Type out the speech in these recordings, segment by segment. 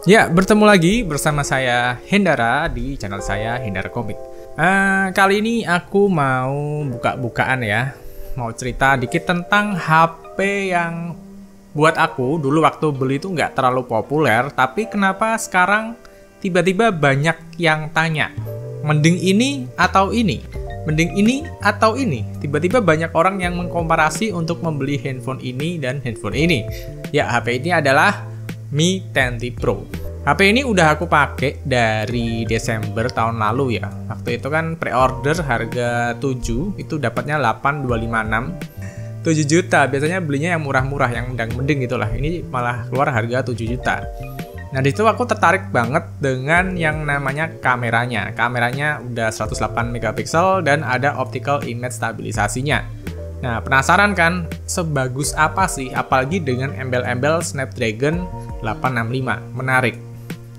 Ya, bertemu lagi bersama saya Hendara di channel saya Hendara Komik. Kali ini aku mau buka-bukaan ya. Mau cerita dikit tentang HP yang buat aku dulu waktu beli itu nggak terlalu populer, tapi kenapa sekarang tiba-tiba banyak yang tanya, mending ini atau ini? Mending ini atau ini? Tiba-tiba banyak orang yang mengkomparasi untuk membeli handphone ini dan handphone ini. Ya, HP ini adalah Mi 10T Pro. HP ini udah aku pakai dari Desember tahun lalu ya. Waktu itu kan pre-order harga 7, itu dapatnya 8,256. 7 juta, biasanya belinya yang murah-murah, yang mending gitulah. Ini malah keluar harga 7 juta. Nah, di situ aku tertarik banget dengan yang namanya kameranya. Kameranya udah 108 megapiksel dan ada optical image stabilisasinya. Nah, penasaran kan sebagus apa sih, apalagi dengan embel-embel Snapdragon 865, menarik.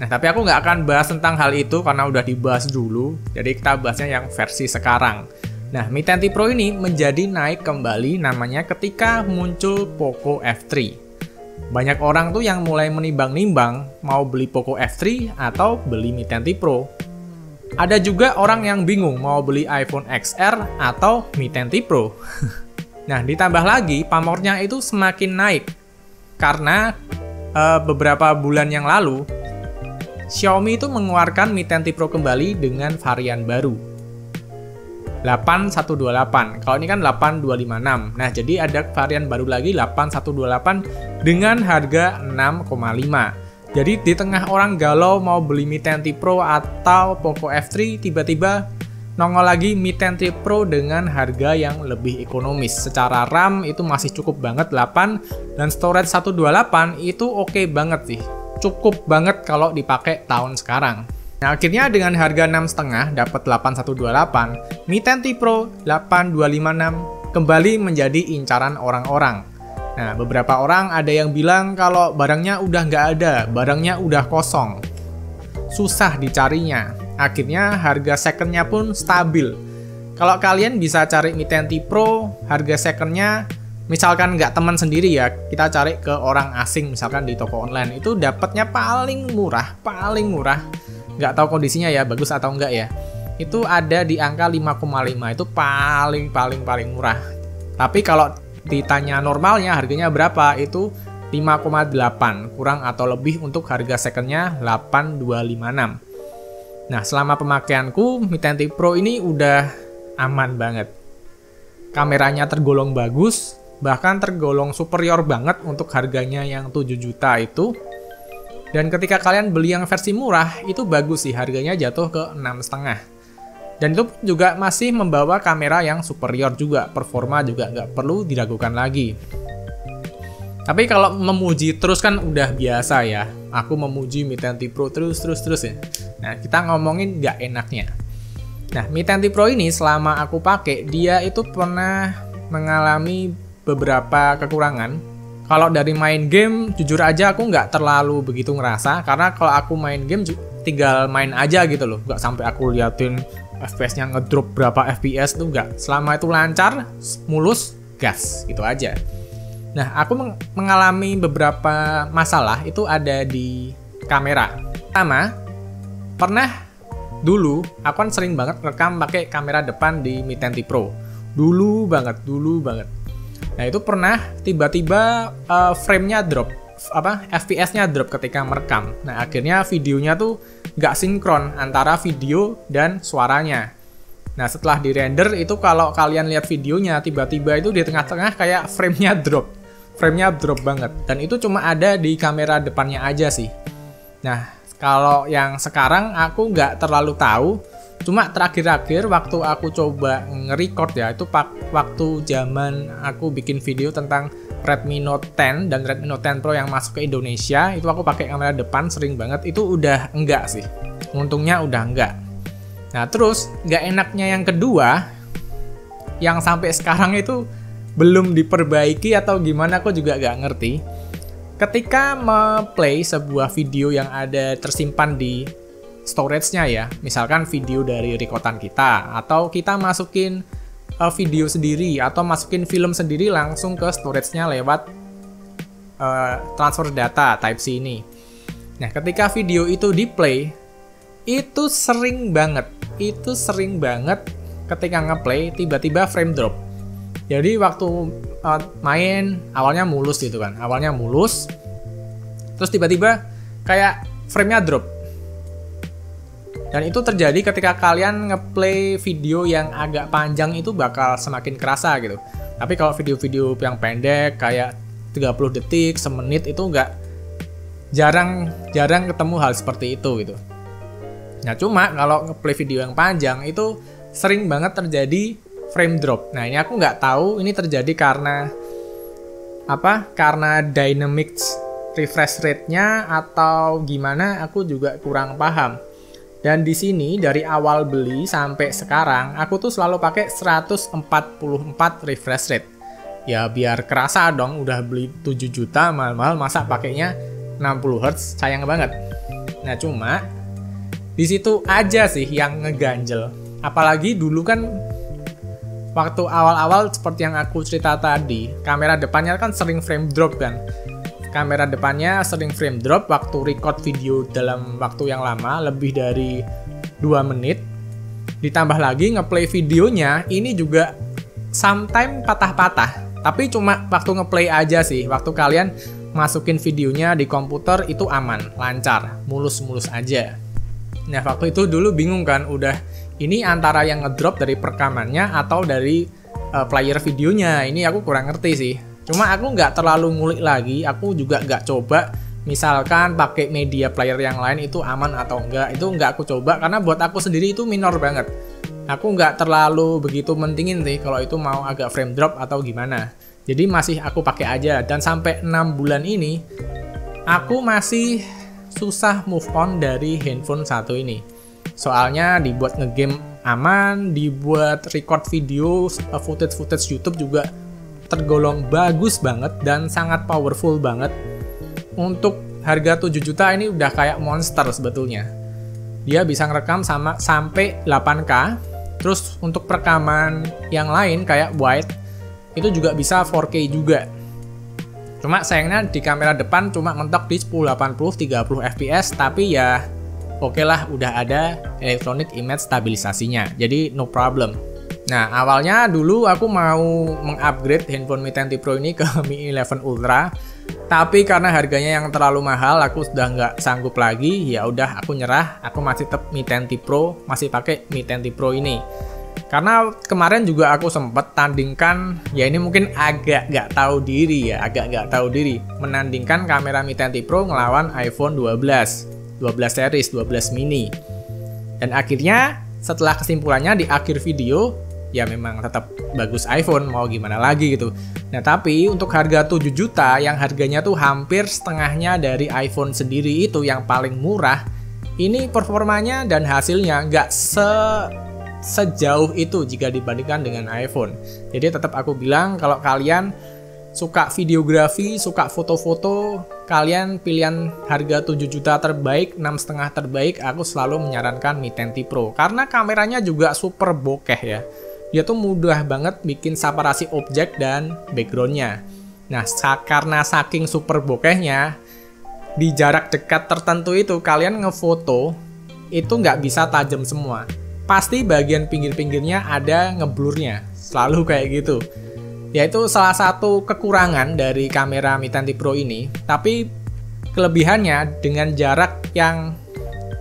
Nah, tapi aku nggak akan bahas tentang hal itu karena udah dibahas dulu, jadi kita bahasnya yang versi sekarang. Nah, Mi 10T Pro ini menjadi naik kembali namanya ketika muncul Poco F3. Banyak orang tuh yang mulai menimbang-nimbang mau beli Poco F3 atau beli Mi 10T Pro. Ada juga orang yang bingung mau beli iPhone XR atau Mi 10T Pro. Nah, ditambah lagi pamornya itu semakin naik karena beberapa bulan yang lalu Xiaomi itu mengeluarkan Mi 10T Pro kembali dengan varian baru 8128. Kalau ini kan 8256. Nah, jadi ada varian baru lagi 8128 dengan harga 6,5. Jadi di tengah orang galau mau beli Mi 10T Pro atau Poco F3, tiba-tiba nongol lagi Mi 10T Pro dengan harga yang lebih ekonomis. Secara RAM itu masih cukup banget 8 dan storage 128 itu oke banget sih. Cukup banget kalau dipakai tahun sekarang. Nah, akhirnya dengan harga 6,5 dapat 8128, Mi 10T Pro 8256 kembali menjadi incaran orang-orang. Nah, beberapa orang ada yang bilang kalau barangnya udah nggak ada, barangnya udah kosong. Susah dicarinya. Akhirnya harga secondnya pun stabil. Kalau kalian bisa cari Mi 10T Pro, harga secondnya misalkan nggak teman sendiri ya, kita cari ke orang asing misalkan di toko online, itu dapatnya paling murah. Nggak tahu kondisinya ya, bagus atau enggak ya. Itu ada di angka 5,5, itu paling murah. Tapi kalau ditanya normalnya harganya berapa, itu 5,8, kurang atau lebih untuk harga secondnya 8256. Nah, selama pemakaianku, Mi 10T Pro ini udah aman banget. Kameranya tergolong bagus, bahkan tergolong superior banget untuk harganya yang 7 juta itu. Dan ketika kalian beli yang versi murah, itu bagus sih, harganya jatuh ke 6,5. Dan itu juga masih membawa kamera yang superior juga, performa juga nggak perlu diragukan lagi. Tapi kalau memuji terus kan udah biasa ya. Aku memuji Mi 10T Pro terus ya. Nah, kita ngomongin nggak enaknya. Nah, Mi 10T Pro ini selama aku pakai, dia itu pernah mengalami beberapa kekurangan. Kalau dari main game, jujur aja aku nggak terlalu begitu ngerasa. Karena kalau aku main game, tinggal main aja gitu loh. Nggak sampai aku liatin FPS-nya ngedrop berapa FPS tuh nggak. Selama itu lancar, mulus, gas, gitu aja. Nah, aku mengalami beberapa masalah itu ada di kamera. Pertama, pernah dulu aku kan sering banget rekam pakai kamera depan di Mi 10T Pro. Dulu banget. Nah, itu pernah tiba-tiba frame-nya drop, FPS-nya drop ketika merekam. Nah, akhirnya videonya tuh nggak sinkron antara video dan suaranya. Nah, setelah di-render itu kalau kalian lihat videonya, tiba-tiba itu di tengah-tengah kayak frame-nya drop. Frame-nya drop banget. Dan itu cuma ada di kamera depannya aja sih. Nah, kalau yang sekarang aku nggak terlalu tahu. Cuma terakhir-akhir waktu aku coba nge-record ya, itu waktu zaman aku bikin video tentang Redmi Note 10 dan Redmi Note 10 Pro yang masuk ke Indonesia, itu aku pakai kamera depan sering banget, itu udah enggak sih. Untungnya udah enggak. Nah, terus nggak enaknya yang kedua, yang sampai sekarang itu belum diperbaiki atau gimana aku juga nggak ngerti. Ketika me-play sebuah video yang ada tersimpan di storage-nya ya, misalkan video dari rekotan kita, atau kita masukin video sendiri, atau masukin film sendiri langsung ke storage-nya lewat transfer data Type-C ini. Nah, ketika video itu di play, itu sering banget ketika ngeplay tiba-tiba frame drop. Jadi waktu main awalnya mulus gitu kan, terus tiba-tiba kayak frame-nya drop. Dan itu terjadi ketika kalian ngeplay video yang agak panjang, itu bakal semakin kerasa gitu. Tapi kalau video-video yang pendek kayak 30 detik, semenit, itu jarang ketemu hal seperti itu gitu. Nah, cuma kalau ngeplay video yang panjang itu sering banget terjadi frame drop. Nah, ini aku nggak tahu ini terjadi karena apa? Karena dynamic refresh rate-nya atau gimana, aku juga kurang paham. Dan di sini dari awal beli sampai sekarang aku tuh selalu pakai 144 refresh rate. Ya biar kerasa dong, udah beli 7 juta mahal-mahal masa pakainya 60 Hz, sayang banget. Nah, cuma di situ aja sih yang ngeganjel. Apalagi dulu kan waktu awal-awal seperti yang aku cerita tadi, kamera depannya kan sering frame drop kan. Kamera depannya sering frame drop waktu record video dalam waktu yang lama, lebih dari 2 menit. Ditambah lagi ngeplay videonya ini juga sometimes patah-patah. Tapi cuma waktu ngeplay aja sih. Waktu kalian masukin videonya di komputer itu aman, lancar, mulus-mulus aja. Nah, waktu itu dulu bingung kan, udah ini antara yang ngedrop dari perekamannya atau dari player videonya. Ini aku kurang ngerti sih. Cuma aku nggak terlalu ngulik lagi. Aku juga nggak coba misalkan pakai media player yang lain itu aman atau enggak. Itu nggak aku coba karena buat aku sendiri itu minor banget. Aku nggak terlalu begitu mentingin sih kalau itu mau agak frame drop atau gimana. Jadi masih aku pakai aja. Dan sampai 6 bulan ini aku masih susah move on dari handphone satu ini. Soalnya dibuat ngegame aman, dibuat record video, footage YouTube juga tergolong bagus banget dan sangat powerful banget. Untuk harga 7 juta ini udah kayak monster sebetulnya. Dia bisa ngerekam sampai 8K. Terus untuk perekaman yang lain kayak wide itu juga bisa 4K juga. Cuma sayangnya di kamera depan cuma mentok di 1080 30 fps, tapi ya oke lah, udah ada electronic image stabilisasinya, jadi no problem. Nah, awalnya dulu aku mau mengupgrade handphone Mi 10T Pro ini ke Mi 11 Ultra, tapi karena harganya yang terlalu mahal, aku sudah nggak sanggup lagi. Ya udah, aku nyerah. Aku masih tetap Mi 10T Pro, masih pakai Mi 10T Pro ini. Karena kemarin juga aku sempet tandingkan, ya ini mungkin agak nggak tahu diri, menandingkan kamera Mi 10T Pro ngelawan iPhone 12 series, 12 mini. Dan akhirnya setelah kesimpulannya di akhir video, ya memang tetap bagus iPhone, mau gimana lagi gitu. Nah, tapi untuk harga 7 juta yang harganya tuh hampir setengahnya dari iPhone sendiri itu yang paling murah, ini performanya dan hasilnya nggak sejauh itu jika dibandingkan dengan iPhone. Jadi tetap aku bilang kalau kalian suka videografi, suka foto-foto, kalian pilihan harga 7 juta terbaik, 6,5 terbaik, aku selalu menyarankan Mi 10T Pro. Karena kameranya juga super bokeh ya. Dia tuh mudah banget bikin separasi objek dan backgroundnya. Nah, karena saking super bokehnya, di jarak dekat tertentu itu kalian ngefoto, itu nggak bisa tajam semua. Pasti bagian pinggir-pinggirnya ada ngeblurnya, selalu kayak gitu. Yaitu salah satu kekurangan dari kamera Mi 10T Pro ini. Tapi kelebihannya dengan jarak yang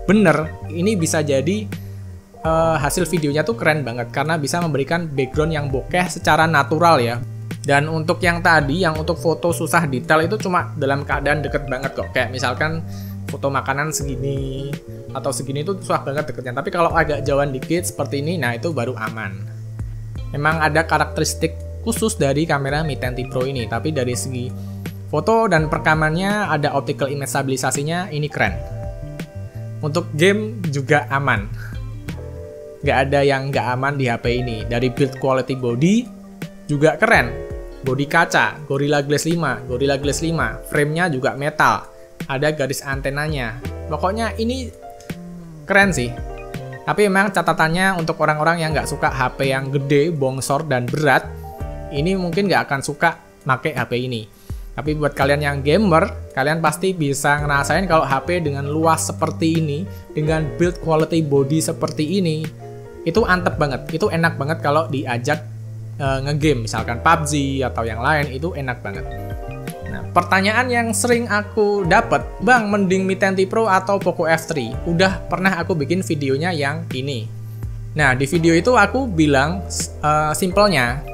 bener, ini bisa jadi hasil videonya tuh keren banget karena bisa memberikan background yang bokeh secara natural ya. Dan untuk yang tadi, yang untuk foto susah detail itu cuma dalam keadaan deket banget kok. Kayak misalkan foto makanan segini atau segini itu susah banget deketnya. Tapi kalau agak jauhan dikit seperti ini, nah itu baru aman. Memang ada karakteristik khusus dari kamera Mi 10T Pro ini, tapi dari segi foto dan perekamannya ada optical image stabilisasinya, ini keren. Untuk game juga aman, nggak ada yang nggak aman di HP ini. Dari build quality body juga keren, body kaca, Gorilla Glass 5, frame-nya juga metal, ada garis antenanya. Pokoknya ini keren sih. Tapi memang catatannya untuk orang-orang yang nggak suka HP yang gede, bongsor, dan berat, ini mungkin nggak akan suka pakai HP ini. Tapi buat kalian yang gamer, kalian pasti bisa ngerasain kalau HP dengan luas seperti ini, dengan build quality body seperti ini, itu antep banget, itu enak banget kalau diajak ngegame, misalkan PUBG atau yang lain, itu enak banget. Nah, pertanyaan yang sering aku dapat, Bang, mending Mi 10T Pro atau Poco F3? Udah pernah aku bikin videonya yang ini. Nah, di video itu aku bilang simpelnya,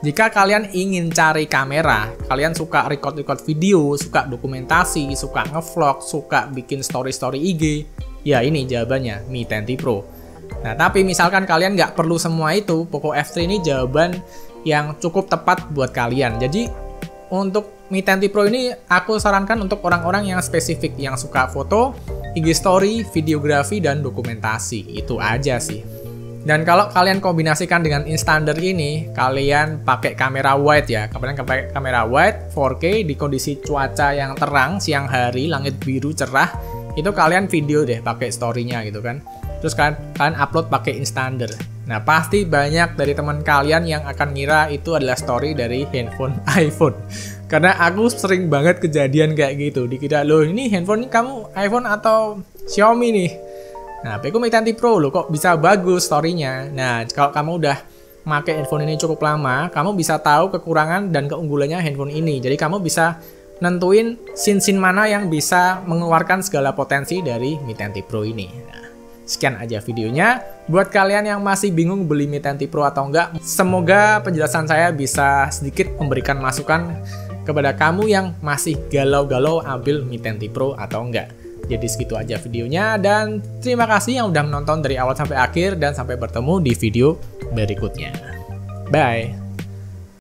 jika kalian ingin cari kamera, kalian suka record video, suka dokumentasi, suka ngevlog, suka bikin story-story IG, ya ini jawabannya, Mi 10T Pro. Nah, tapi misalkan kalian nggak perlu semua itu, Poco F3 ini jawaban yang cukup tepat buat kalian. Jadi, untuk Mi 10T Pro ini aku sarankan untuk orang-orang yang spesifik, yang suka foto, IG story, videografi, dan dokumentasi. Itu aja sih. Dan kalau kalian kombinasikan dengan Instander ini, kalian pakai kamera wide ya. Kalian pakai kamera wide 4K di kondisi cuaca yang terang, siang hari, langit biru cerah, itu kalian video deh pakai story-nya gitu kan. Terus kalian upload pakai Instander. Nah, pasti banyak dari teman kalian yang akan ngira itu adalah story dari handphone iPhone. Karena aku sering banget kejadian kayak gitu. Dikira, loh ini handphone ini kamu iPhone atau Xiaomi nih? Nah, aku Mi 10T Pro loh, kok bisa bagus story-nya. Nah, kalau kamu udah pakai handphone ini cukup lama, kamu bisa tahu kekurangan dan keunggulannya handphone ini. Jadi kamu bisa nentuin scene-scene mana yang bisa mengeluarkan segala potensi dari Mi 10T Pro ini. Nah, sekian aja videonya. Buat kalian yang masih bingung beli Mi 10T Pro atau enggak, semoga penjelasan saya bisa sedikit memberikan masukan kepada kamu yang masih galau-galau ambil Mi 10T Pro atau enggak. Jadi segitu aja videonya, dan terima kasih yang udah menonton dari awal sampai akhir, dan sampai bertemu di video berikutnya. Bye!